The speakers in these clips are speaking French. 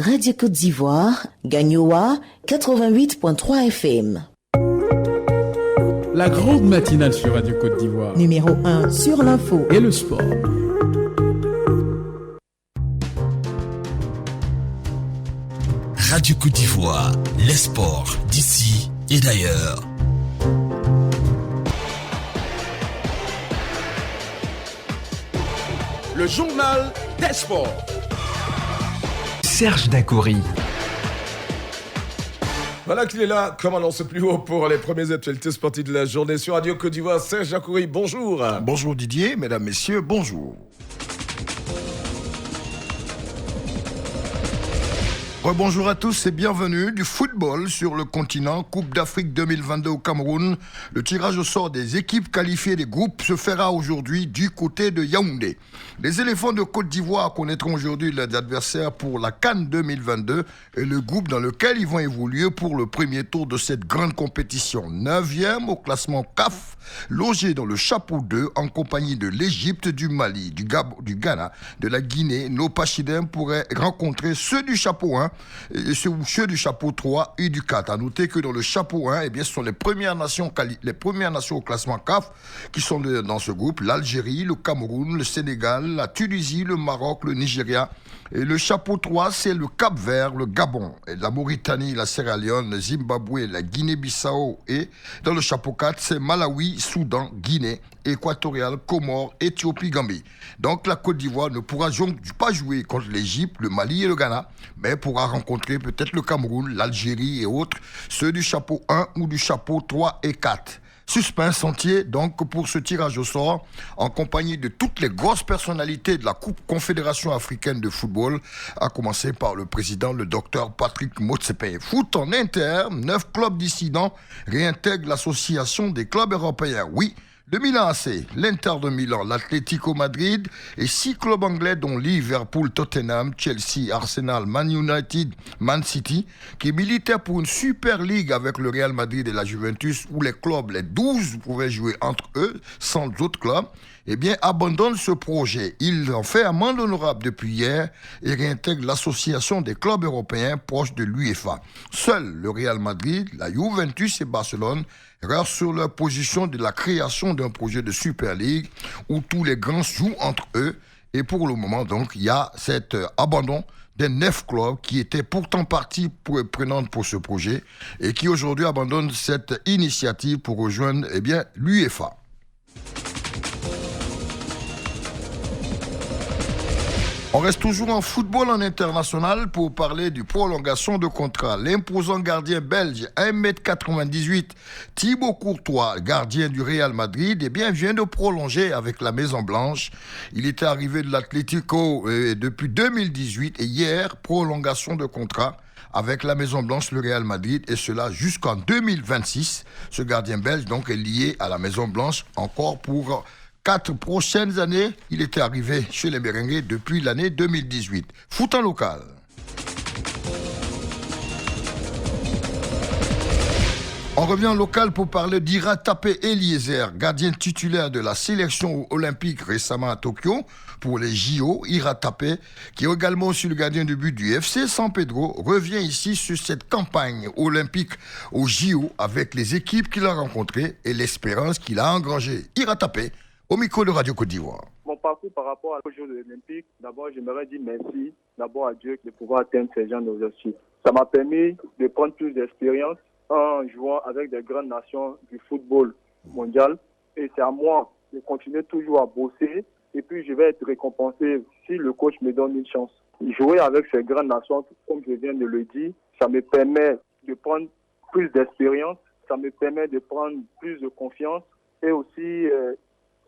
Radio Côte d'Ivoire, Gagnoa 88.3 FM. La grande matinale sur Radio Côte d'Ivoire. Numéro 1 sur l'info et le sport. Radio Côte d'Ivoire, les sports d'ici et d'ailleurs. Le journal des sports. Serge Dacoury. Voilà qu'il est là, comme annoncé plus haut pour les premières actualités sportives de la journée sur Radio Côte d'Ivoire. Serge Dacoury, bonjour. Bonjour Didier, mesdames, messieurs, bonjour. Rebonjour à tous et bienvenue du football sur le continent. Coupe d'Afrique 2022 au Cameroun. Le tirage au sort des équipes qualifiées des groupes se fera aujourd'hui du côté de Yaoundé. Les éléphants de Côte d'Ivoire connaîtront aujourd'hui leurs adversaires pour la CAN 2022 et le groupe dans lequel ils vont évoluer pour le premier tour de cette grande compétition. 9e au classement CAF, logé dans le chapeau 2 en compagnie de l'Égypte, du Mali, du Ghana, de la Guinée. Nos Pachidins pourraient rencontrer ceux du chapeau 1 et ceux du chapeau 3 et du 4. À noter que dans le chapeau 1, ce sont les premières nations au classement CAF qui sont dans ce groupe: l'Algérie, le Cameroun, le Sénégal, la Tunisie, le Maroc, le Nigeria. Et le chapeau 3, c'est le Cap-Vert, le Gabon, et la Mauritanie, la Sierra Leone, le Zimbabwe, la Guinée-Bissau. Et dans le chapeau 4, c'est Malawi, Soudan, Guinée, Équatoriale, Comores, Éthiopie, Gambie. Donc la Côte d'Ivoire ne pourra pas jouer contre l'Égypte, le Mali et le Ghana, mais pourra rencontrer peut-être le Cameroun, l'Algérie et autres, ceux du chapeau 1 ou du chapeau 3 et 4. Suspense entier donc pour ce tirage au sort en compagnie de toutes les grosses personnalités de la Coupe Confédération africaine de football, à commencer par le président, le docteur Patrick Motsepe. Foot en interne, 9 clubs dissidents réintègrent l'association des clubs européens. Oui, le Milan AC, l'Inter de Milan, l'Atlético Madrid et 6 clubs anglais dont Liverpool, Tottenham, Chelsea, Arsenal, Man United, Man City, qui militaient pour une Super League avec le Real Madrid et la Juventus, où les clubs, les 12, pouvaient jouer entre eux, sans d'autres clubs, abandonnent ce projet. Ils ont fait amende honorable depuis hier et réintègrent l'association des clubs européens proches de l'UEFA. Seuls le Real Madrid, la Juventus et Barcelone restent sur leur position de la création d'un projet de Super League où tous les grands jouent entre eux. Et pour le moment, donc, il y a cet abandon des 9 clubs qui étaient pourtant partie prenante pour ce projet et qui aujourd'hui abandonnent cette initiative pour rejoindre l'UEFA. On reste toujours en football en international pour parler du prolongation de contrat. L'imposant gardien belge, 1m98, Thibaut Courtois, gardien du Real Madrid, vient de prolonger avec la Maison Blanche. Il était arrivé de l'Atlético depuis 2018 et hier, prolongation de contrat avec la Maison Blanche, le Real Madrid, et cela jusqu'en 2026. Ce gardien belge donc est lié à la Maison Blanche encore pour 4 prochaines années. Il était arrivé chez les Merengues depuis l'année 2018. Foot en local. On revient en local pour parler d'Iratapé Eliezer, gardien titulaire de la sélection olympique récemment à Tokyo pour les JO. Iratapé, qui est également aussi le gardien de but du FC San Pedro, revient ici sur cette campagne olympique aux JO avec les équipes qu'il a rencontrées et l'espérance qu'il a engrangée. Iratapé, au micro de Radio Côte d'Ivoire. Mon parcours par rapport aux Jeux olympiques, d'abord, j'aimerais dire merci d'abord à Dieu de pouvoir atteindre ces gens d'objectifs. Ça m'a permis de prendre plus d'expérience en jouant avec des grandes nations du football mondial. Et c'est à moi de continuer toujours à bosser. Et puis, je vais être récompensé si le coach me donne une chance. Jouer avec ces grandes nations, comme je viens de le dire, ça me permet de prendre plus d'expérience. Ça me permet de prendre plus de confiance. Et aussi,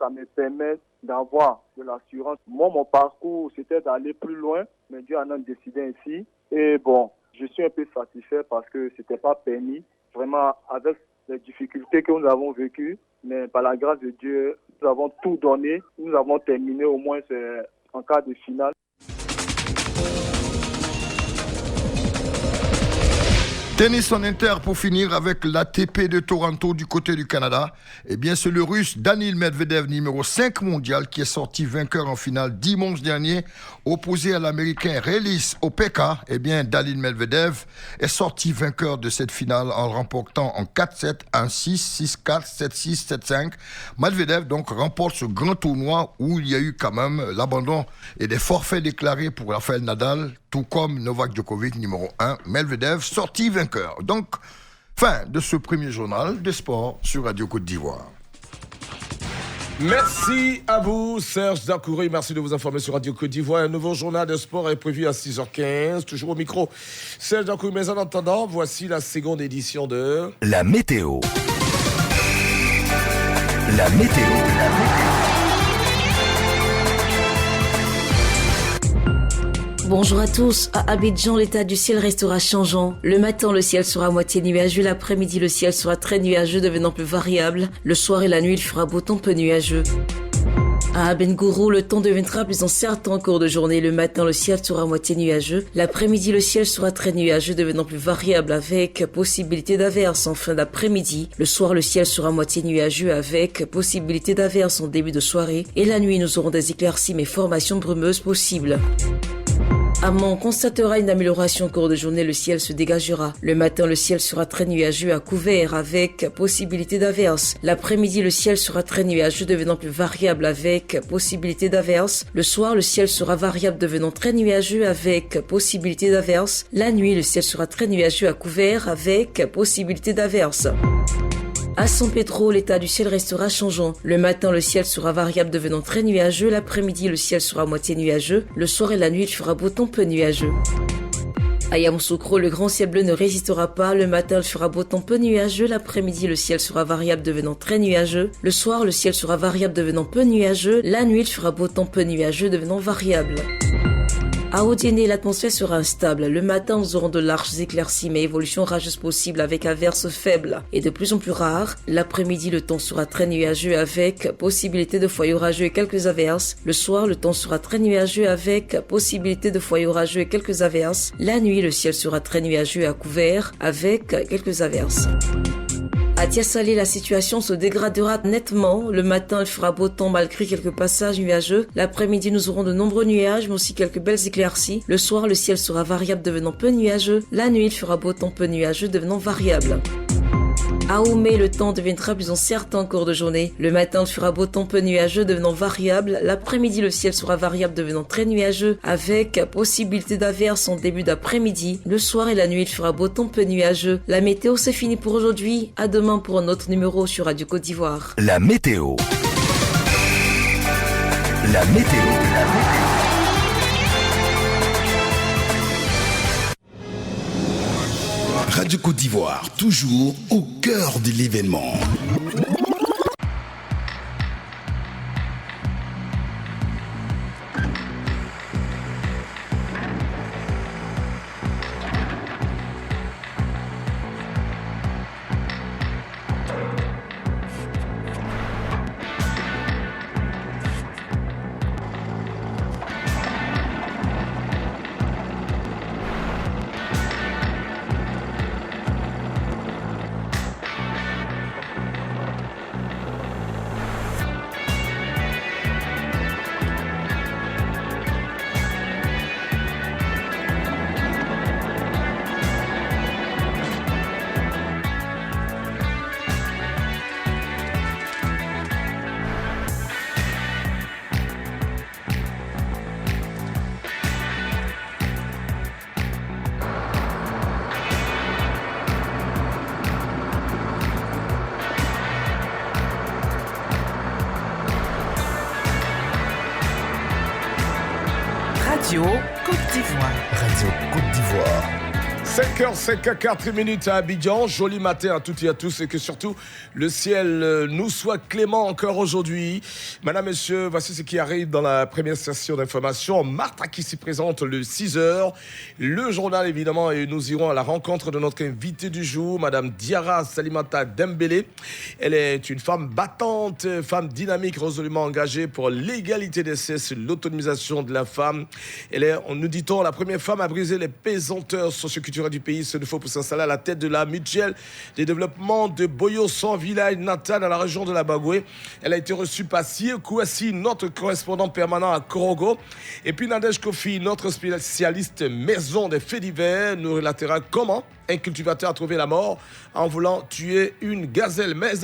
ça me permet d'avoir de l'assurance. Moi, mon parcours, c'était d'aller plus loin, mais Dieu en a décidé ainsi. Et bon, je suis un peu satisfait parce que c'était pas permis. Vraiment, avec les difficultés que nous avons vécues, mais par la grâce de Dieu, nous avons tout donné. Nous avons terminé au moins en quart de finale. Tennis en inter pour finir avec l'ATP de Toronto du côté du Canada. Eh bien, c'est le Russe Daniil Medvedev, numéro 5 mondial, qui est sorti vainqueur en finale dimanche dernier, opposé à l'Américain Relis Opeka. Eh bien, Daniil Medvedev est sorti vainqueur de cette finale en remportant en 4-7, 1-6, 6-4, 7-6, 7-5. Medvedev donc remporte ce grand tournoi où il y a eu quand même l'abandon et des forfaits déclarés pour Rafael Nadal, tout comme Novak Djokovic, numéro 1, Medvedev, sorti vainqueur. Donc, fin de ce premier journal de sport sur Radio Côte d'Ivoire. Merci à vous, Serge Dacoury. Merci de vous informer sur Radio Côte d'Ivoire. Un nouveau journal de sport est prévu à 6h15. Toujours au micro, Serge Dacoury. Mais en attendant, voici la seconde édition de... La météo. La météo. Bonjour à tous. À Abidjan, l'état du ciel restera changeant. Le matin, le ciel sera à moitié nuageux. L'après-midi, le ciel sera très nuageux, devenant plus variable. Le soir et la nuit, il fera beau temps peu nuageux. À Abengourou, le temps deviendra plus incertain en cours de journée. Le matin, le ciel sera à moitié nuageux. L'après-midi, le ciel sera très nuageux, devenant plus variable avec possibilité d'averses en fin d'après-midi. Le soir, le ciel sera à moitié nuageux avec possibilité d'averses en début de soirée. Et la nuit, nous aurons des éclaircies mais formations brumeuses possibles. Amman, on constatera une amélioration au cours de journée, le ciel se dégagera. Le matin, le ciel sera très nuageux à couvert avec possibilité d'averses. L'après-midi, le ciel sera très nuageux, devenant plus variable avec possibilité d'averses. Le soir, le ciel sera variable, devenant très nuageux avec possibilité d'averses. La nuit, le ciel sera très nuageux à couvert avec possibilité d'averses. À San Pedro, l'état du ciel restera changeant. Le matin, le ciel sera variable, devenant très nuageux. L'après-midi, le ciel sera à moitié nuageux. Le soir et la nuit, il fera beau temps peu nuageux. À Yamoussoukro, le grand ciel bleu ne résistera pas. Le matin, il fera beau temps peu nuageux. L'après-midi, le ciel sera variable, devenant très nuageux. Le soir, le ciel sera variable, devenant peu nuageux. La nuit, il fera beau temps peu nuageux, devenant variable. À Odiéné, l'atmosphère sera instable. Le matin, nous aurons de larges éclaircies, mais évolution rageuse possible avec averses faibles et de plus en plus rares. L'après-midi, le temps sera très nuageux avec possibilité de foyers orageux et quelques averses. Le soir, le temps sera très nuageux avec possibilité de foyers orageux et quelques averses. La nuit, le ciel sera très nuageux à couvert avec quelques averses. À Tiasalé, la situation se dégradera nettement. Le matin, il fera beau temps malgré quelques passages nuageux. L'après-midi, nous aurons de nombreux nuages, mais aussi quelques belles éclaircies. Le soir, le ciel sera variable, devenant peu nuageux. La nuit, il fera beau temps peu nuageux, devenant variable. À Oumé, le temps deviendra plus incertain en cours de journée. Le matin, il fera beau temps peu nuageux, devenant variable. L'après-midi, le ciel sera variable, devenant très nuageux, avec possibilité d'averses en début d'après-midi. Le soir et la nuit, il fera beau temps peu nuageux. La météo, c'est fini pour aujourd'hui. À demain pour un autre numéro sur Radio Côte d'Ivoire. La météo. La météo. Radio Côte d'Ivoire, toujours au cœur de l'événement. Radio Côte d'Ivoire. Radio Côte d'Ivoire. 5h54 à Abidjan, joli matin à toutes et à tous et que surtout le ciel nous soit clément encore aujourd'hui. Madame, Messieurs, voici ce qui arrive dans la première session d'information. Martha qui s'y présente le 6h, le journal évidemment et nous irons à la rencontre de notre invitée du jour, Madame Diarra Salimata Dembélé. Elle est une femme battante, femme dynamique, résolument engagée pour l'égalité des sexes, l'autonomisation de la femme. Elle est, nous dit-on, la première femme à briser les pesanteurs socioculturelles culturelle du pays, ce qu'il faut pour s'installer à la tête de la mutuelle des développements de Boyo, son village natal dans la région de la Bagoué. Elle a été reçue par Sir Kouassi, notre correspondant permanent à Korogo. Et puis Nadège Kofi, notre spécialiste maison des faits divers, nous relatera comment un cultivateur a trouvé la mort en voulant tuer une gazelle. Mais